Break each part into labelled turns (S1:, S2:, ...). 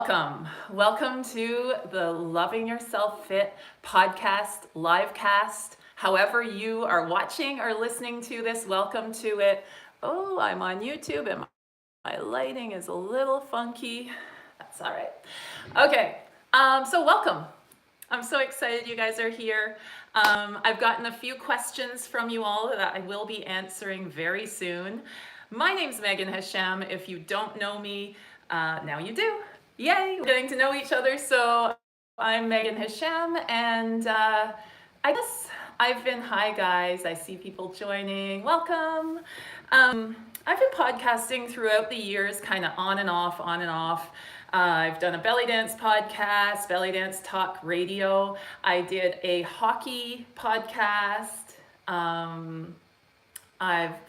S1: Welcome to the Loving Yourself Fit podcast, live cast. However you are watching or listening to this, welcome to it. Oh, I'm on YouTube and my lighting is a little funky. That's all right. Okay, so welcome. I'm so excited you guys are here. I've gotten a few questions from you all that I will be answering very soon. My name's Megan Hashem. If you don't know me, now you do. Yay, we're getting to know each other. So I'm Megan Hashem, and I guess hi guys, I see people joining. Welcome. I've been podcasting throughout the years, kind of on and off. I've done a belly dance podcast, belly dance talk radio. I did a hockey podcast.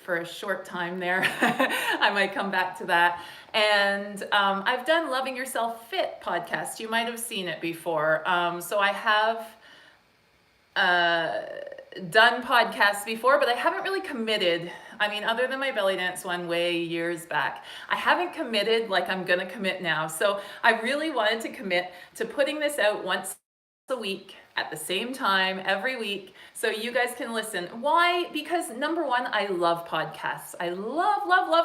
S1: For a short time there, I might come back to that. And I've done Loving Yourself Fit podcast. You might have seen it before. So I have done podcasts before, but I haven't really committed. I mean, other than my belly dance one way years back, I haven't committed like I'm gonna commit now. So I really wanted to commit to putting this out once a week at the same time every week so you guys can listen. Why? Because number one, I love podcasts. I love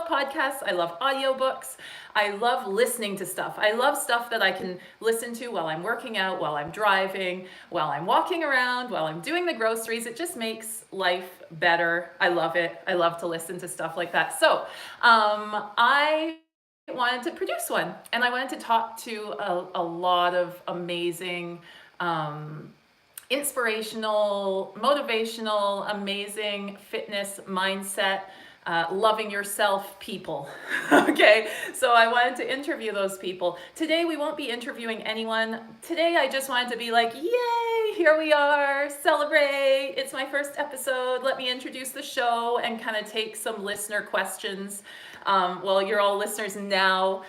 S1: podcasts. I love audiobooks. I love listening to stuff. I love stuff that I can listen to while I'm working out, while I'm driving, while I'm walking around, while I'm doing the groceries. It just makes life better. I love it. I love to listen to stuff like that. So I wanted to produce one, and I wanted to talk to a lot of amazing inspirational, motivational, amazing fitness mindset, loving yourself people. Okay, so I wanted to interview those people. Today we won't be interviewing anyone. Today I just wanted to be like, yay, here we are, celebrate. It's my first episode. Let me introduce the show and kind of take some listener questions. Well, you're all listeners now.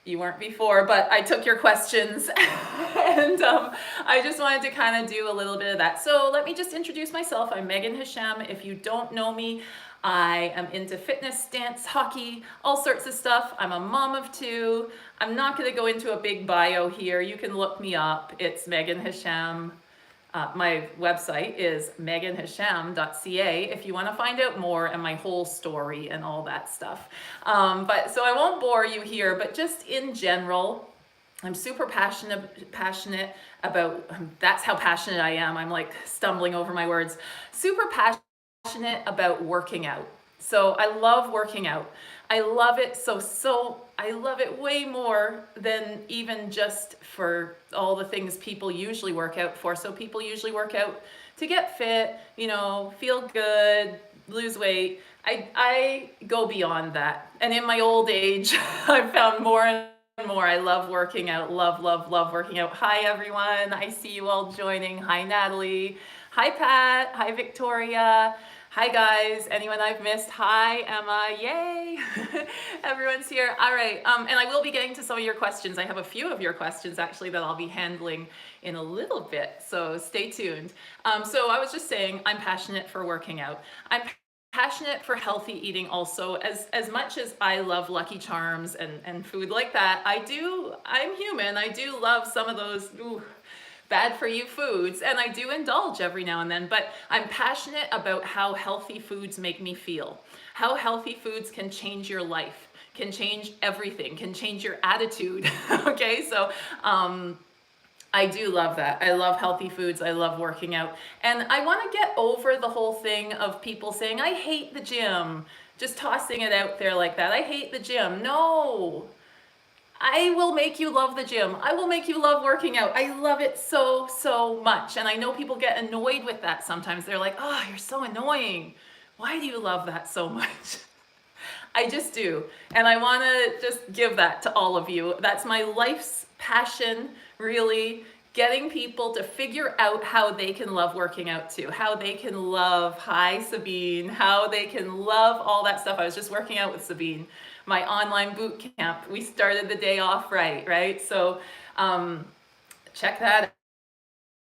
S1: You weren't before, but I took your questions and I just wanted to kind of do a little bit of that. So let me just introduce myself. I'm Megan Hashem. If you don't know me, I am into fitness, dance, hockey, all sorts of stuff. I'm a mom of two. I'm not going to go into a big bio here. You can look me up. It's Megan Hashem. My website is meganhashem.ca if you want to find out more and my whole story and all that stuff. But so I won't bore you here, but just in general, I'm super passionate about, that's how passionate I am. I'm like stumbling over my words. Super passionate about working out. So I love working out. I love it I love it way more than even just for all the things people usually work out for. So people usually work out to get fit, feel good, lose weight. I go beyond that. And in my old age, I've found more and more. I love working out, love working out. Hi everyone, I see you all joining. Hi Natalie, hi Pat, hi Victoria. Hi guys, anyone I've missed? Hi Emma, yay! Everyone's here. All right, and I will be getting to some of your questions. I have a few of your questions actually that I'll be handling in a little bit, so stay tuned. So I was just saying, I'm passionate for working out. I'm passionate for healthy eating also. As much as I love Lucky Charms and food like that, I'm human. I do love some of those, bad for you foods, and I do indulge every now and then, but I'm passionate about how healthy foods make me feel, how healthy foods can change your life, can change everything, can change your attitude. Okay, so I do love that. I love healthy foods. I love working out, and I want to get over the whole thing of people saying, I hate the gym, just tossing it out there like that. I hate the gym. No, I will make you love the gym. I will make you love working out. I love it so much. And I know people get annoyed with that sometimes. They're like, oh, you're so annoying. Why do you love that so much? I just do. And I want to just give that to all of you. That's my life's passion, really, getting people to figure out how they can love working out too, how they can love, hi Sabine, how they can love all that stuff. I was just working out with Sabine, my online boot camp. We started the day off right? So check that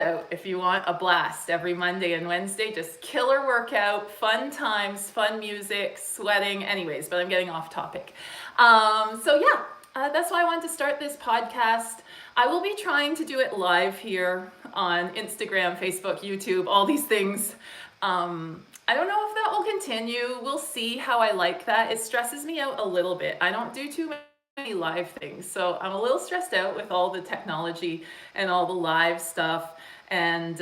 S1: out if you want a blast every Monday and Wednesday. Just killer workout, fun times, fun music, sweating, anyways, but I'm getting off topic. So yeah, That's why I wanted to start this podcast. I will be trying to do it live here on Instagram, Facebook, YouTube, all these things. I don't know if that will continue. We'll see how I like that. It stresses me out a little bit. I don't do too many live things, so I'm a little stressed out with all the technology and all the live stuff. And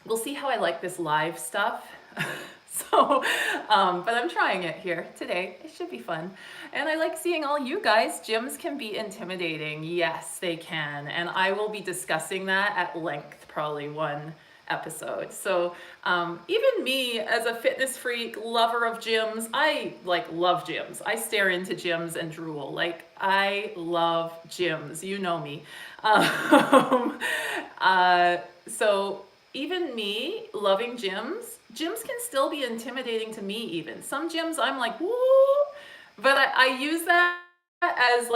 S1: we'll see how I like this live stuff. So, but I'm trying it here today. It should be fun. And I like seeing all you guys. Gyms can be intimidating. Yes, they can. And I will be discussing that at length, probably one episode. So even me as a fitness freak, lover of gyms, I love gyms. I stare into gyms and drool. I love gyms. You know me. So even me loving gyms can still be intimidating to me even. Some gyms I'm like, woo, but I use that as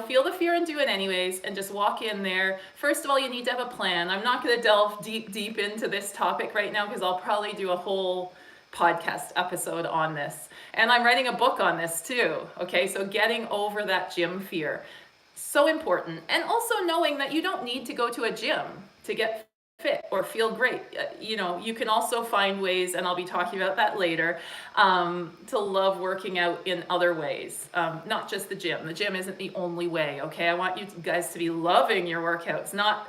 S1: feel the fear and do it anyways, and just walk in there. First of all, you need to have a plan. I'm not going to delve deep into this topic right now because I'll probably do a whole podcast episode on this. And I'm writing a book on this too. Okay, so getting over that gym fear. So important. And also knowing that you don't need to go to a gym to get fit or feel great. You can also find ways, and I'll be talking about that later, to love working out in other ways, not just the gym. The gym isn't the only way, okay? I want you guys to be loving your workouts, not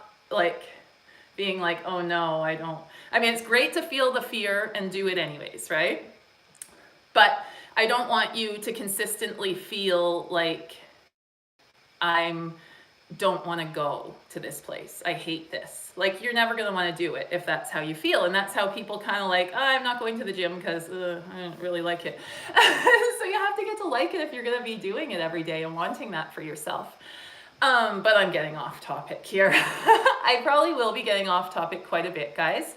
S1: being like, oh no, I don't. I mean, it's great to feel the fear and do it anyways, right? But I don't want you to consistently feel like don't want to go to this place. I hate this. You're never going to want to do it if that's how you feel. And that's how people kind of I'm not going to the gym because I don't really like it. So you have to get to like it if you're going to be doing it every day and wanting that for yourself. But I'm getting off topic here. I probably will be getting off topic quite a bit, guys.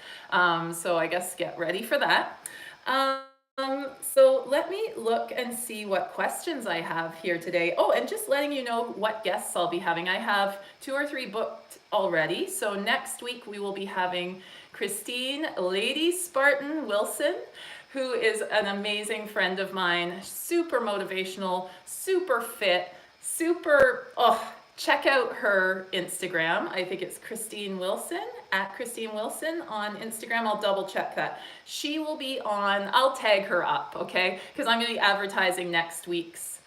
S1: So I guess get ready for that. So let me look and see what questions I have here today. Oh, and just letting you know what guests I'll be having. I have 2 or 3 booked already. So next week we will be having Christine Lady Spartan Wilson, who is an amazing friend of mine, super motivational, super fit, check out her Instagram. I think it's Christine Wilson, at Christine Wilson on Instagram. I'll double check that. She will be on, I'll tag her up, okay? Because I'm going to be advertising next week's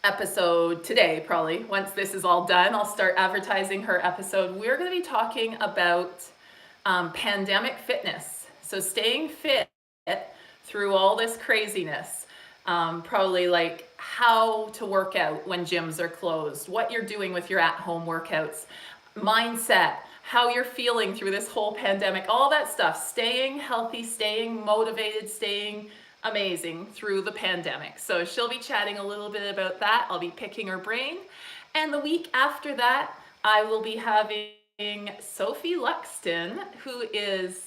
S1: episode today, probably. Once this is all done, I'll start advertising her episode. We're going to be talking about pandemic fitness. So staying fit through all this craziness. Probably how to work out when gyms are closed, what you're doing with your at-home workouts, mindset, how you're feeling through this whole pandemic, all that stuff, staying healthy, staying motivated, staying amazing through the pandemic. So she'll be chatting a little bit about that. I'll be picking her brain. And the week after that, I will be having Sophie Luxton, who is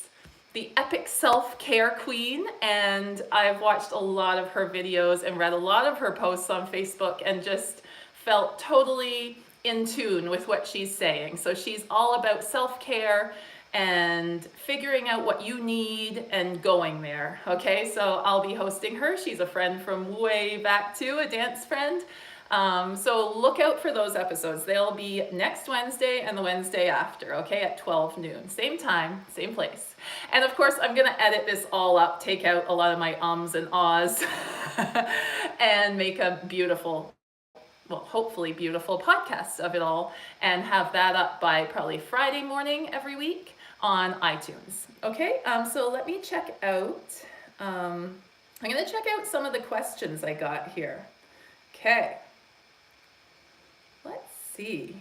S1: the epic self-care queen, and I've watched a lot of her videos and read a lot of her posts on Facebook and just felt totally in tune with what she's saying. So she's all about self-care and figuring out what you need and going there, okay? So I'll be hosting her. She's a friend from way back too, a dance friend. So look out for those episodes. They'll be next Wednesday and the Wednesday after, okay, at 12 noon. Same time, same place. And of course, I'm going to edit this all up, take out a lot of my ums and ahs, and make a beautiful, well, hopefully beautiful podcast of it all, and have that up by probably Friday morning every week on iTunes. Okay, so let me check out, I'm going to check out some of the questions I got here. Okay. Let's see.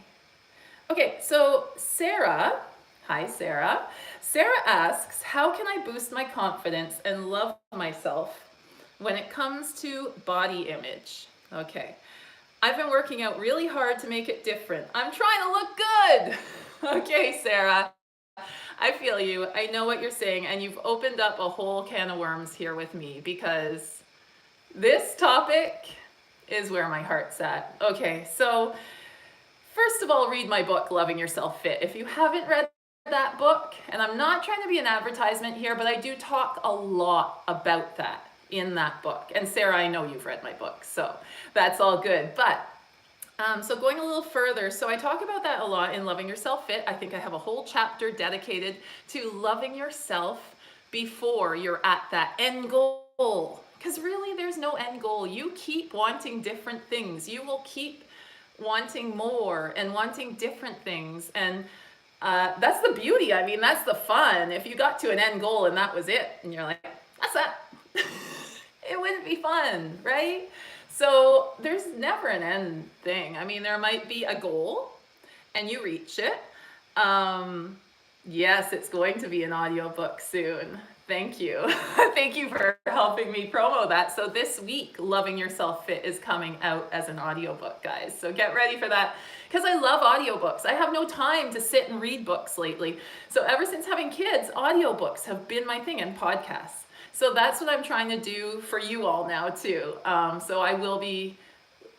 S1: Okay, so Sarah, hi Sarah. Sarah asks, how can I boost my confidence and love myself when it comes to body image? Okay, I've been working out really hard to make it different. I'm trying to look good. Okay, Sarah, I feel you. I know what you're saying, and you've opened up a whole can of worms here with me because this topic is where my heart's at. Okay, so first of all, read my book, Loving Yourself Fit. If you haven't read that book, and I'm not trying to be an advertisement here, but I do talk a lot about that in that book. And Sarah, I know you've read my book, so that's all good. But so going a little further, so I talk about that a lot in Loving Yourself Fit. I think I have a whole chapter dedicated to loving yourself before you're at that end goal. Because really, there's no end goal. You keep wanting different things. You will keep wanting more and wanting different things. And that's the beauty. I mean, that's the fun. If you got to an end goal and that was it, and you're like, that's that. It wouldn't be fun, right? So there's never an end thing. I mean, there might be a goal and you reach it. Yes, it's going to be an audiobook soon. Thank you. Thank you for helping me promo that. So this week, Loving Yourself Fit is coming out as an audiobook, guys. So get ready for that, because I love audiobooks. I have no time to sit and read books lately. So ever since having kids, audiobooks have been my thing, and podcasts. So that's what I'm trying to do for you all now too.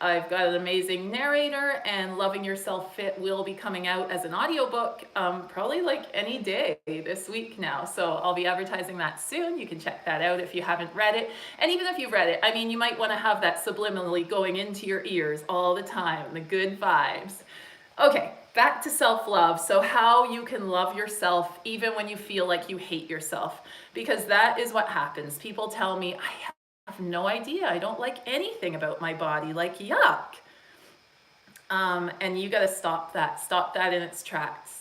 S1: I've got an amazing narrator, and Loving Yourself Fit will be coming out as an audiobook probably like any day this week now. So I'll be advertising that soon. You can check that out if you haven't read it. And even if you've read it, I mean, you might want to have that subliminally going into your ears all the time, the good vibes. Okay, back to self-love. So how you can love yourself even when you feel like you hate yourself, because that is what happens. People tell me, I have no idea. I don't like anything about my body. Like, yuck. And you got to stop that. Stop that in its tracks.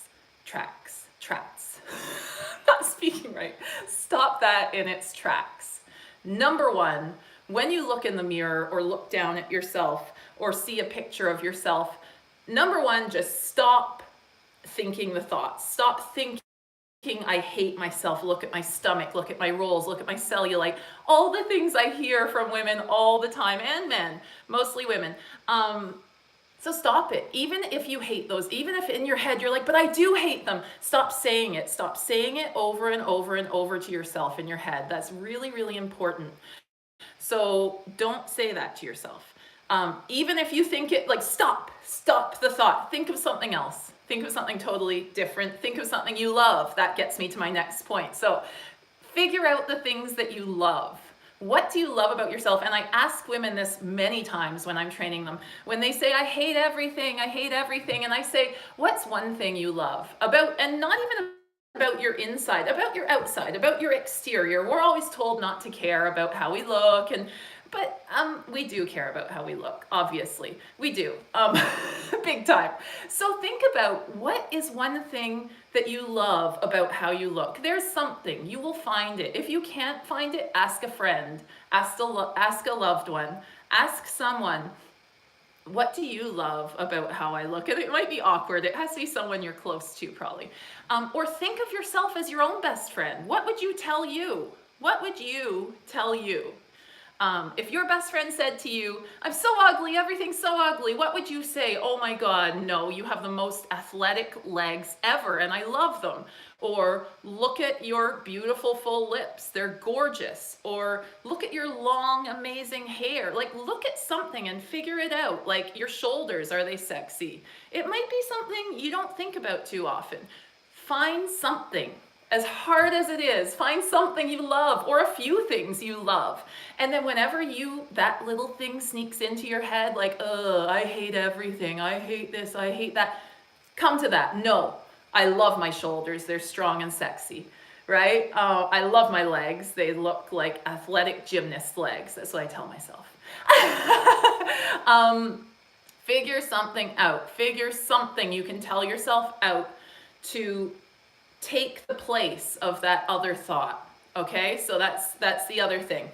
S1: Not speaking right. Stop that in its tracks. Number one, when you look in the mirror or look down at yourself or see a picture of yourself, number one, just stop thinking the thoughts. Stop thinking, I hate myself. Look at my stomach, look at my rolls, look at my cellulite, all the things I hear from women all the time, and men, mostly women. So stop it. Even if you hate those, even if in your head you're like, but I do hate them, stop saying it. Stop saying it over and over and over to yourself in your head. That's really, really important. So don't say that to yourself. Even if you think it, like, stop the thought. Think of something else. Think of something totally different. Think of something you love. That gets me to my next point. So figure out the things that you love. What do you love about yourself? And I ask women this many times when I'm training them. When they say, I hate everything. And I say, what's one thing you love about, and not even about your inside, about your outside, about your exterior. We're always told not to care about how we look, but we do care about how we look, obviously. We do, big time. So think about, what is one thing that you love about how you look? There's something, you will find it. If you can't find it, ask a friend, ask a loved one, ask someone, what do you love about how I look? And it might be awkward. It has to be someone you're close to, probably. Or think of yourself as your own best friend. What would you tell you? What would you tell you? If your best friend said to you, I'm so ugly, everything's so ugly, what would you say? Oh my God, no, you have the most athletic legs ever and I love them. Or look at your beautiful full lips, they're gorgeous. Or look at your long, amazing hair. Like, look at something and figure it out. Like, your shoulders, are they sexy? It might be something you don't think about too often. Find something. As hard as it is, find something you love, or a few things you love. And then whenever that little thing sneaks into your head, like, I hate everything, I hate this, I hate that, come to that. No, I love my shoulders, they're strong and sexy, right? I love my legs, they look like athletic gymnast legs. That's what I tell myself. Figure something out. Figure something you can tell yourself out to take the place of that other thought. Okay, so that's the other thing.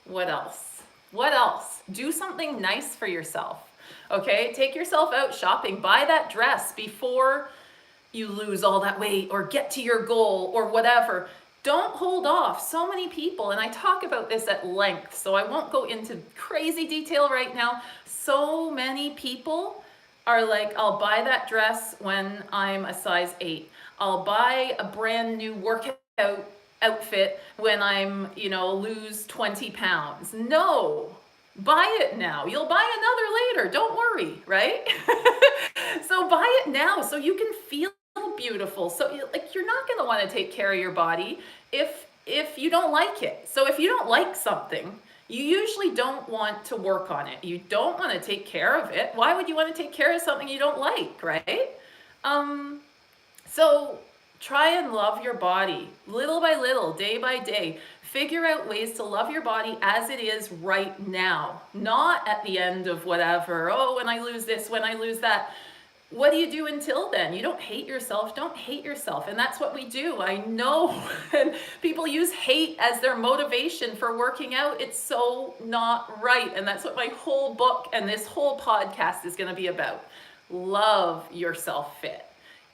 S1: What else? Do something nice for yourself. Okay, take yourself out shopping. Buy that dress before you lose all that weight or get to your goal or whatever. Don't hold off. So many people, and I talk about this at length, so I won't go into crazy detail right now. So many people are like, I'll buy that dress when I'm a size 8. I'll buy a brand new workout outfit when I'm, lose 20 pounds. No, buy it now. You'll buy another later. Don't worry, right? So buy it now so you can feel beautiful. So you're not going to want to take care of your body if if you don't like it. So if you don't like something, you usually don't want to work on it. You don't want to take care of it. Why would you want to take care of something you don't like, right? So try and love your body little by little, day by day. Figure out ways to love your body as it is right now, not at the end of whatever. Oh, when I lose this, when I lose that. What do you do until then? You don't hate yourself. Don't hate yourself. And that's what we do. I know. And people use hate as their motivation for working out. It's so not right. And that's what my whole book and this whole podcast is going to be about. Love yourself fit.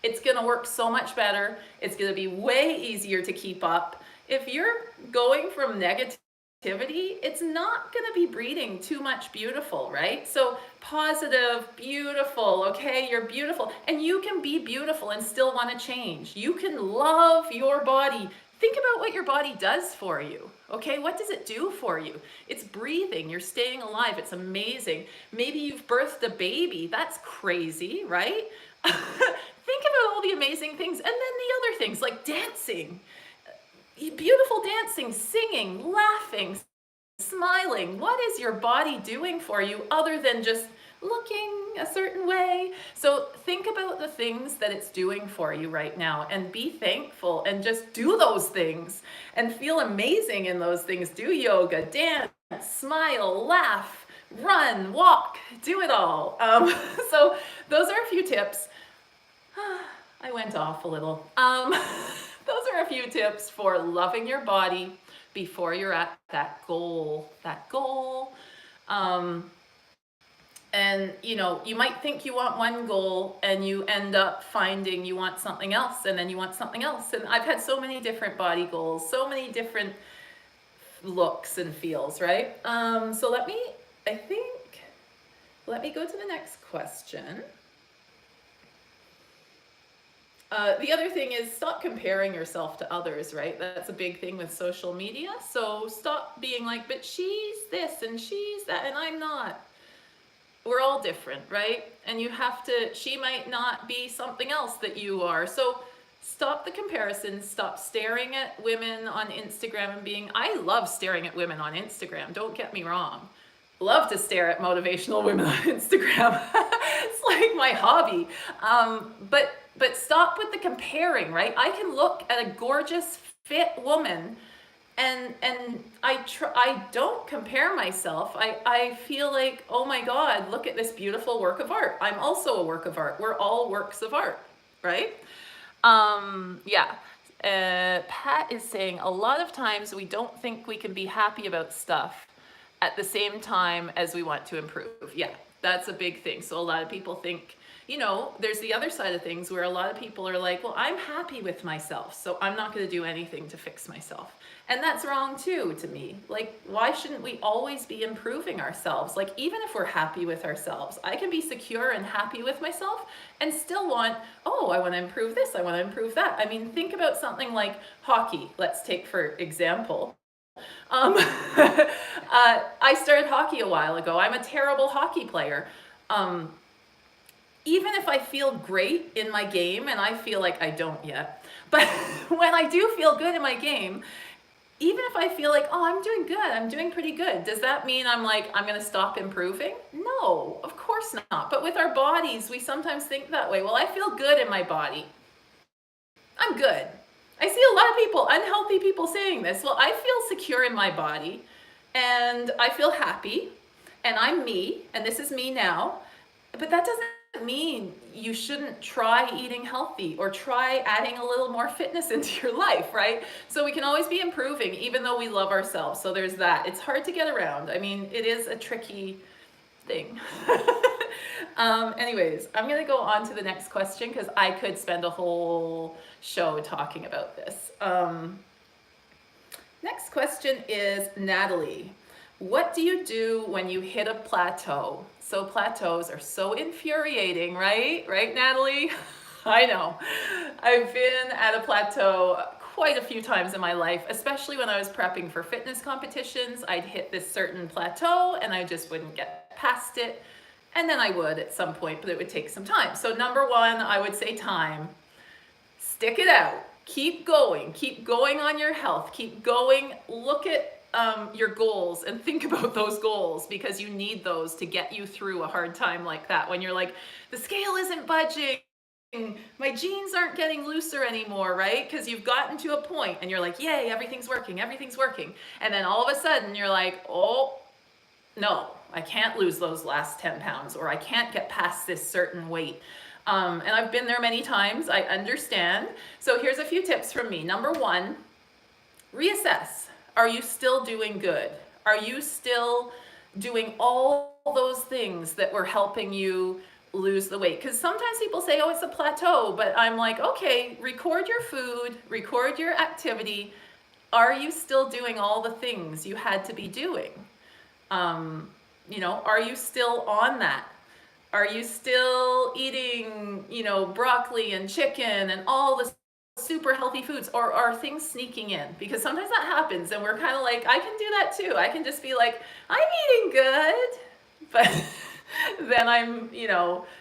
S1: It's going to work so much better. It's going to be way easier to keep up. If you're going from negativity, it's not going to be breeding too much beautiful, right? So positive, beautiful, okay? You're beautiful. And you can be beautiful and still want to change. You can love your body. Think about what your body does for you, okay? What does it do for you? It's breathing. You're staying alive. It's amazing. Maybe you've birthed a baby. That's crazy, right? Think about all the amazing things. And then the other things like dancing. Beautiful dancing, singing, laughing, smiling. What is your body doing for you other than just looking a certain way? So think about the things that it's doing for you right now and be thankful and just do those things and feel amazing in those things. Do yoga, dance, smile, laugh, run, walk, do it all. So those are a few tips. I went off a little. Those are a few tips for loving your body before you're at that goal. And you might think you want one goal and you end up finding you want something else and then you want something else. And I've had so many different body goals, so many different looks and feels, right? So let me go to the next question. The other thing is stop comparing yourself to others, right? That's a big thing with social media. So stop being like, but she's this and she's that and I'm not. We're all different, right? And she might not be something else that you are. So stop the comparisons, stop staring at women on Instagram and I love staring at women on Instagram, don't get me wrong. Love to stare at motivational women on Instagram. It's like my hobby. But stop with the comparing, right? I can look at a gorgeous, fit woman and I don't compare myself. I feel like, oh my God, look at this beautiful work of art. I'm also a work of art. We're all works of art, right? Yeah. Pat is saying a lot of times we don't think we can be happy about stuff at the same time as we want to improve. Yeah, that's a big thing. So a lot of people think, there's the other side of things where a lot of people are like, well, I'm happy with myself, so I'm not going to do anything to fix myself. And that's wrong too, to me. Like, why shouldn't we always be improving ourselves? Like, even if we're happy with ourselves, I can be secure and happy with myself and still want, I want to improve this, I want to improve that. I mean, think about something like hockey. Let's take for example. I started hockey a while ago. I'm a terrible hockey player. Even if I feel great in my game, and I feel like I don't yet, but when I do feel good in my game, even if I feel like, I'm doing good, I'm doing pretty good, does that mean I'm going to stop improving? No, of course not. But with our bodies, we sometimes think that way. Well, I feel good in my body. I'm good. I see a lot of people, unhealthy people saying this. Well, I feel secure in my body and I feel happy and I'm me and this is me now. But that doesn't mean you shouldn't try eating healthy or try adding a little more fitness into your life, right? So we can always be improving even though we love ourselves. So there's that. It's hard to get around. I mean, it is a tricky thing. Anyways, I'm going to go on to the next question because I could spend a whole show talking about this. Next question is Natalie. What do you do when you hit a plateau? So plateaus are so infuriating, right? Right, Natalie? I know. I've been at a plateau quite a few times in my life, especially when I was prepping for fitness competitions. I'd hit this certain plateau and I just wouldn't get past it. And then I would at some point, but it would take some time. So number one, I would say time. Stick it out. Keep going on your health, keep going, look at your goals and think about those goals, because you need those to get you through a hard time like that. When you're like, the scale isn't budging, my jeans aren't getting looser anymore, right? Because you've gotten to a point and you're like, yay, everything's working. And then all of a sudden you're like, oh, no, I can't lose those last 10 pounds, or I can't get past this certain weight. And I've been there many times, I understand. So here's a few tips from me. Number one, reassess. Are you still doing good? Are you still doing all those things that were helping you lose the weight? Because sometimes people say, oh, it's a plateau, but I'm like, okay, record your food, record your activity. Are you still doing all the things you had to be doing? Are you still on that? Are you still eating, broccoli and chicken and all the super healthy foods, or are things sneaking in? Because sometimes that happens and we're kind of like, I can do that too. I can just be like, I'm eating good, but then I'm,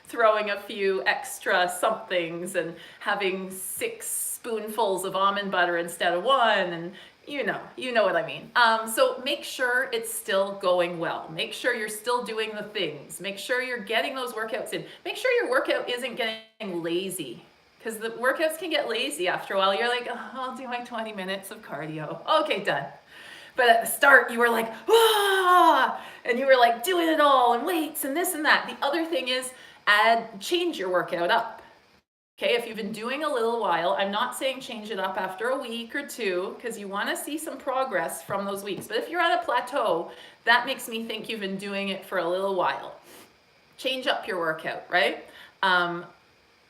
S1: throwing a few extra somethings and having 6 spoonfuls of almond butter instead of 1, and you know what I mean. So make sure it's still going well. Make sure you're still doing the things. Make sure you're getting those workouts in. Make sure your workout isn't getting lazy, because the workouts can get lazy after a while. You're like, oh, I'll do my 20 minutes of cardio. Okay, done. But at the start, you were like, and you were like doing it all, and weights and this and that. The other thing is, change your workout up. Okay, if you've been doing a little while, I'm not saying change it up after a week or 2, because you want to see some progress from those weeks. But if you're at a plateau, that makes me think you've been doing it for a little while. Change up your workout, right?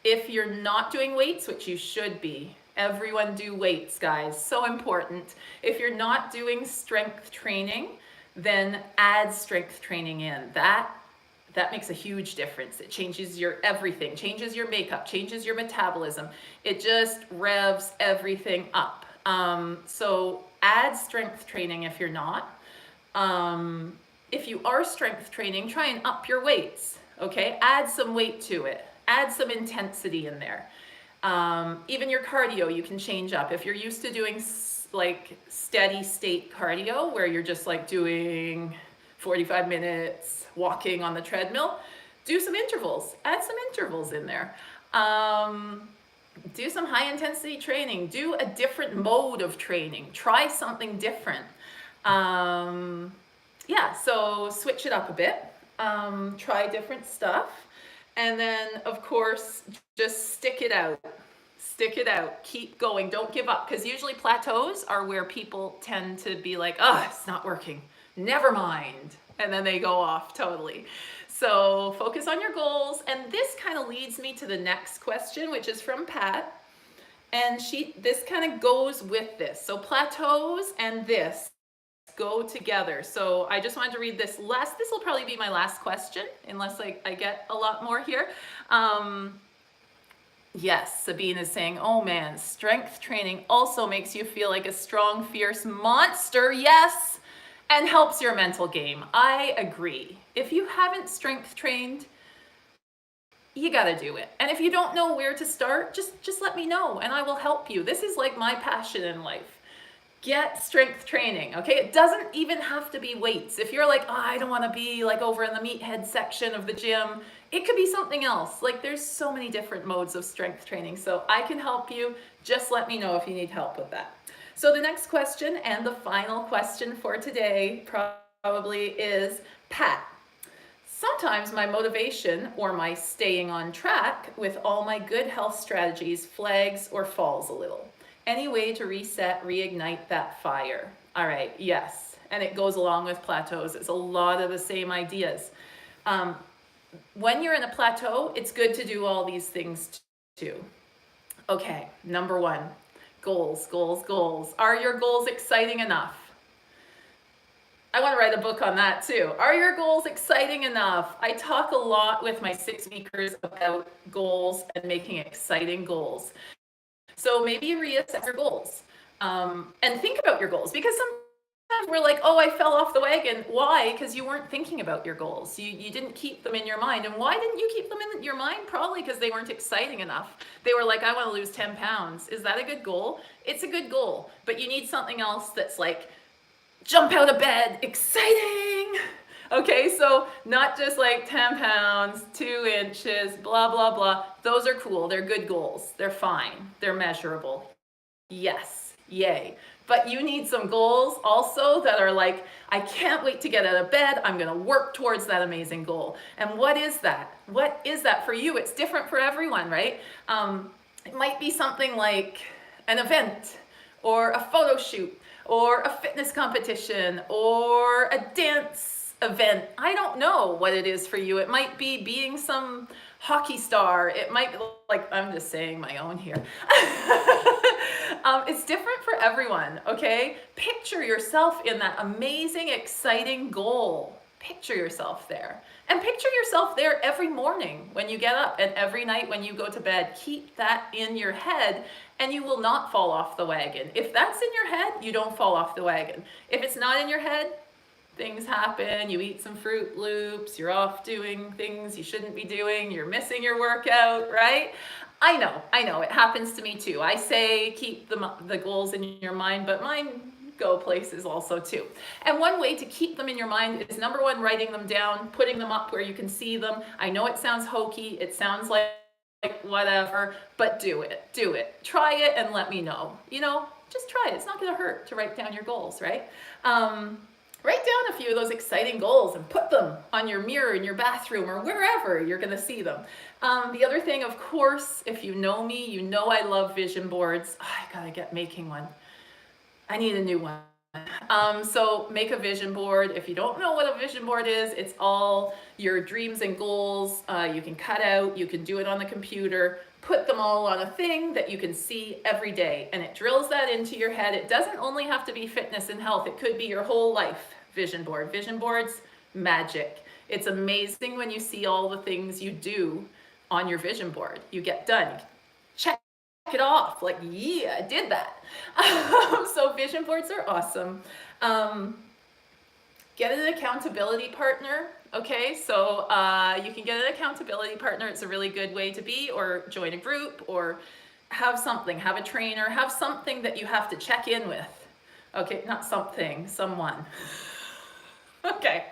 S1: If you're not doing weights, which you should be, everyone do weights, guys, so important. If you're not doing strength training, then add strength training in. That makes a huge difference. It changes your everything, changes your makeup, changes your metabolism. It just revs everything up. So add strength training if you're not. If you are strength training, try and up your weights, okay? Add some weight to it. Add some intensity in there. Even your cardio, you can change up. If you're used to doing like steady state cardio, where you're just like doing 45 minutes walking on the treadmill, do some intervals. Add some intervals in there. Do some high intensity training. Do a different mode of training. Try something different. So switch it up a bit. Try different stuff. And then, of course, just stick it out. Stick it out. Keep going. Don't give up. Because usually plateaus are where people tend to be like, oh, it's not working. Never mind. And then they go off totally. So focus on your goals. And this kind of leads me to the next question, which is from Pat. And this kind of goes with this. So plateaus and this go together. So I just wanted to read this last. This will probably be my last question, unless I get a lot more here. Yes, Sabine is saying, oh man, strength training also makes you feel like a strong, fierce monster. Yes, and helps your mental game. I agree. If you haven't strength trained, you gotta do it. And if you don't know where to start, just let me know and I will help you. This is like my passion in life. Get strength training, okay? It doesn't even have to be weights. If you're like, oh, I don't want to be like over in the meathead section of the gym, it could be something else. Like there's so many different modes of strength training. So I can help you. Just let me know if you need help with that. So the next question, and the final question for today, probably is, Pat, sometimes my motivation or my staying on track with all my good health strategies flags or falls a little. Any way to reset, reignite that fire? All right, yes. And it goes along with plateaus. It's a lot of the same ideas. When you're in a plateau, it's good to do all these things too. Okay, number 1, goals, goals, goals. Are your goals exciting enough? I want to write a book on that too. Are your goals exciting enough? I talk a lot with my 6 speakers about goals and making exciting goals. So maybe reassess your goals and think about your goals, because we're like, oh, I fell off the wagon. Why? Because you weren't thinking about your goals. You didn't keep them in your mind. And why didn't you keep them in your mind? Probably because they weren't exciting enough. They were like, I want to lose 10 pounds. Is that a good goal? It's a good goal, but you need something else that's like, jump out of bed, exciting. Okay, so not just like 10 pounds, 2 inches, blah, blah, blah. Those are cool. They're good goals. They're fine. They're measurable. Yes, yay. But you need some goals also that are like, I can't wait to get out of bed. I'm going to work towards that amazing goal. And what is that? What is that for you? It's different for everyone, right? It might be something like an event or a photo shoot or a fitness competition or a dance event. I don't know what it is for you. It might be being some hockey star. It might be like, I'm just saying my own here. It's different for everyone, okay? Picture yourself in that amazing, exciting goal. Picture yourself there. And picture yourself there every morning when you get up and every night when you go to bed. Keep that in your head and you will not fall off the wagon. If that's in your head, you don't fall off the wagon. If it's not in your head, things happen, you eat some Fruit Loops, you're off doing things you shouldn't be doing, you're missing your workout, right? I know, it happens to me too. I say keep the goals in your mind, but mine go places also too. And one way to keep them in your mind is number one, writing them down, putting them up where you can see them. I know it sounds hokey, it sounds like whatever, but do it. Try it and let me know. Just try it. It's not gonna hurt to write down your goals, right? Write down a few of those exciting goals and put them on your mirror in your bathroom or wherever you're going to see them. The other thing, of course, if you know me, you know I love vision boards. Oh, I gotta get making one. I need a new one. So make a vision board. If you don't know what a vision board is, it's all your dreams and goals. You can cut out, you can do it on the computer. Put them all on a thing that you can see every day, and it drills that into your head. It doesn't only have to be fitness and health. It could be your whole life vision board. Vision boards, magic. It's amazing when you see all the things you do on your vision board. You get done. Check it off. Like, yeah, I did that. So vision boards are awesome. Get an accountability partner. Okay, so you can get an accountability partner. It's a really good way to be, or join a group, or have something, have a trainer, have something that you have to check in with. Okay, not something, someone. Okay.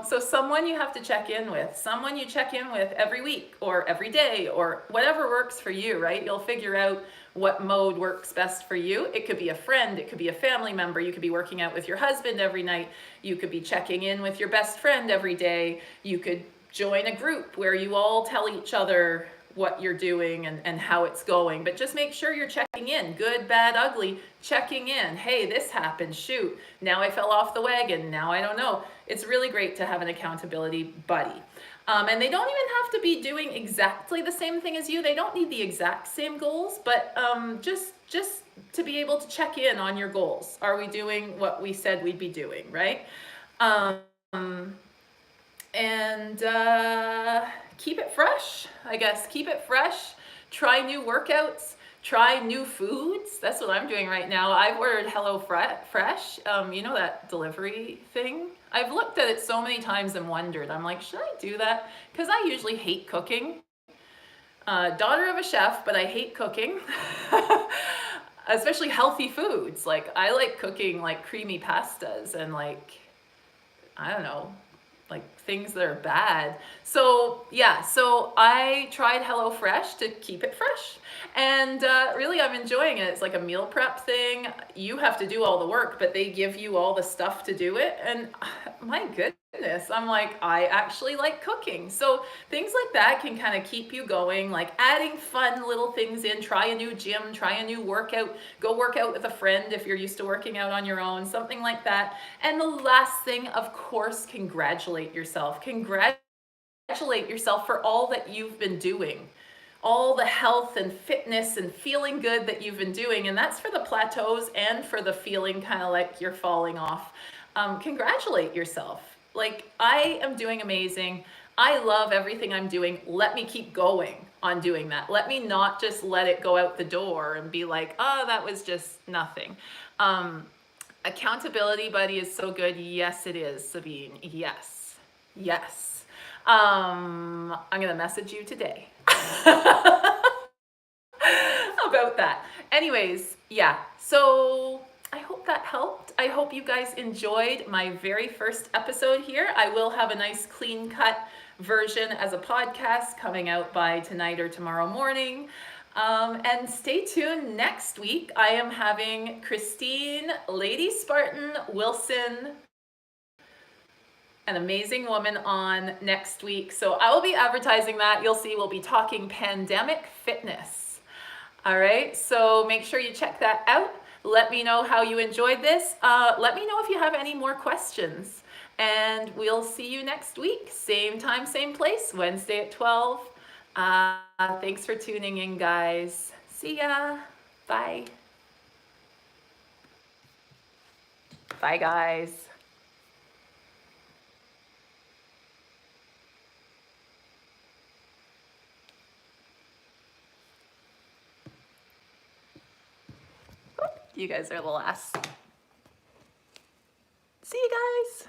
S1: So someone you have to check in with, someone you check in with every week or every day or whatever works for you, right? You'll figure out what mode works best for you. It could be a friend, it could be a family member, you could be working out with your husband every night, you could be checking in with your best friend every day, you could join a group where you all tell each other what you're doing and how it's going, but just make sure you're checking in, good, bad, ugly, checking in. Hey, this happened, shoot, now I fell off the wagon, now I don't know. It's really great to have an accountability buddy. And they don't even have to be doing exactly the same thing as you. They don't need the exact same goals, but just to be able to check in on your goals. Are we doing what we said we'd be doing, right? Keep it fresh, I guess. Keep it fresh. Try new workouts. Try new foods. That's what I'm doing right now. I've ordered Hello Fresh. You know that delivery thing? I've looked at it so many times and wondered. I'm like, should I do that? Because I usually hate cooking. Daughter of a chef, but I hate cooking. Especially healthy foods. Like, I like cooking like creamy pastas and like, I don't know, like things that are bad. So yeah, so I tried HelloFresh to keep it fresh, and really I'm enjoying it. It's like a meal prep thing. You have to do all the work, but they give you all the stuff to do it, and my goodness, I'm like, I actually like cooking. So things like that can kind of keep you going, like adding fun little things in. Try a new gym, try a new workout, go work out with a friend if you're used to working out on your own, something like that. And the last thing, of course, congratulate yourself. Congratulate yourself for all that you've been doing, all the health and fitness and feeling good that you've been doing. And that's for the plateaus and for the feeling kind of like you're falling off. Congratulate yourself. Like, I am doing amazing. I love everything I'm doing. Let me keep going on doing that. Let me not just let it go out the door and be like, oh, that was just nothing. Accountability buddy is so good. Yes, it is, Sabine. Yes. Yes. I'm going to message you today about that. Anyways, yeah. So I hope that helped. I hope you guys enjoyed my very first episode here. I will have a nice clean cut version as a podcast coming out by tonight or tomorrow morning. And stay tuned next week. I am having Christine Lady Spartan Wilson, an amazing woman, on next week. So I will be advertising that. You'll see we'll be talking pandemic fitness. All right, so make sure you check that out. Let me know how you enjoyed this. Let me know if you have any more questions. And we'll see you next week. Same time, same place, Wednesday at 12. Thanks for tuning in, guys. See ya. Bye. Bye, guys. You guys are the last. See you guys.